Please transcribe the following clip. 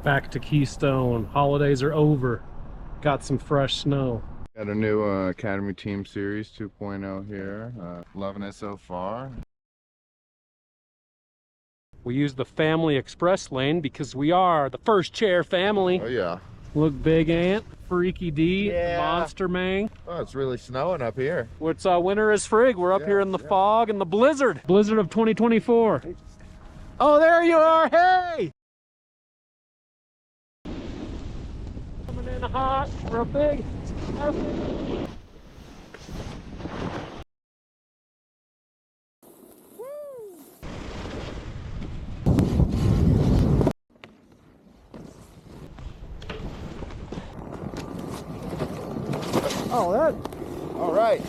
Back to Keystone. Holidays are over. Got some fresh snow. Got a new Academy Team Series 2.0 here. Loving it so far. We use the Family Express lane because we are the first chair family. Oh yeah. Look, Big Ant, Freaky D, Yeah. Monster Mang. Oh, it's really snowing up here. It's winter is frig. We're up here in the fog and the blizzard. Blizzard of 2024. Oh, there you are. Hey! Coming in hot for a big. Oh, that. All right.